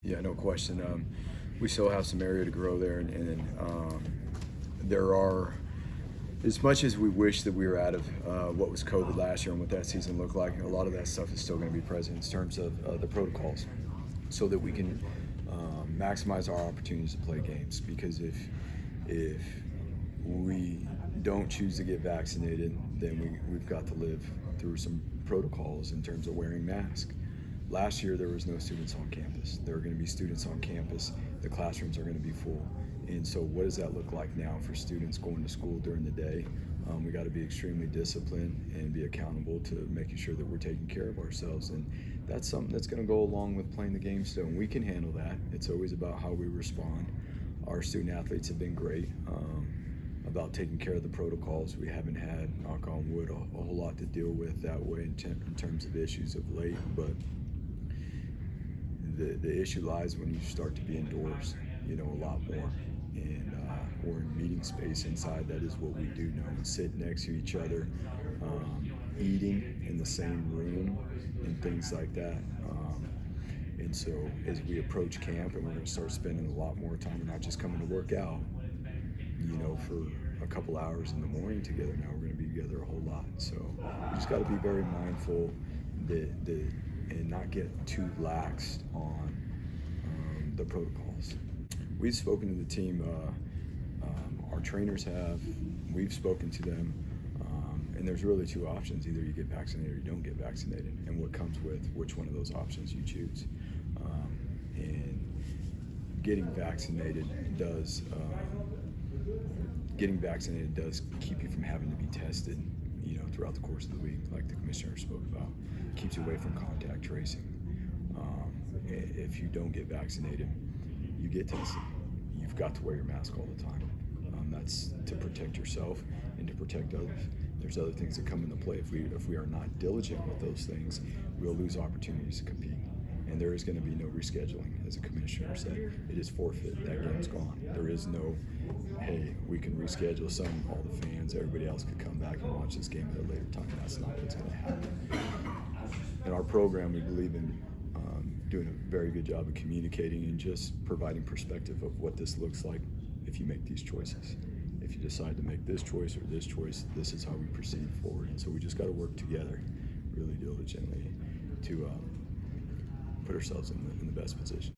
Yeah, no question. We still have some area to grow there, and there are, as much as we wish that we were out of what was COVID last year and what that season looked like, a lot of that stuff is still going to be present in terms of the protocols, so that we can maximize our opportunities to play games. Because if we don't choose to get vaccinated, then we've got to live through some protocols in terms of wearing masks. Last year, there was no students on campus. There are going to be students on campus. The classrooms are going to be full. And so what does that look like now for students going to school during the day? We got to be extremely disciplined and be accountable to making sure that we're taking care of ourselves. And that's something that's going to go along with playing the game still. And we can handle that. It's always about how we respond. Our student athletes have been great about taking care of the protocols. We haven't had, knock on wood, a whole lot to deal with that way in terms of issues of late. But the issue lies when you start to be indoors, a lot more. And we're in meeting space inside. That is what we do know. And sit next to each other, eating in the same room, and things like that. And so as we approach camp, and we're going to start spending a lot more time, we're not just coming to work out, for a couple hours in the morning together. Now we're going to be together a whole lot. So we just got to be very mindful and not get too laxed on the protocols. We've spoken to the team, our trainers have, we've spoken to them, and there's really two options. Either you get vaccinated or you don't get vaccinated, and what comes with which one of those options you choose. And getting vaccinated does keep you from having to be tested, throughout the course of the week, like the commissioner spoke about. Keeps you away from contact tracing. If you don't get vaccinated, you get tested. You've got to wear your mask all the time. That's to protect yourself and to protect others. There's other things that come into play. If we are not diligent with those things, we'll lose opportunities to compete. And there is going to be no rescheduling, as the commissioner said. It is forfeit. That game's gone. There is no, hey, we can reschedule all the fans, everybody else could come back and watch this game at a later time. That's not what's going to happen. In our program, we believe in doing a very good job of communicating and just providing perspective of what this looks like if you make these choices. If you decide to make this choice or this choice, this is how we proceed forward. And so we just got to work together really diligently to put ourselves in the best position.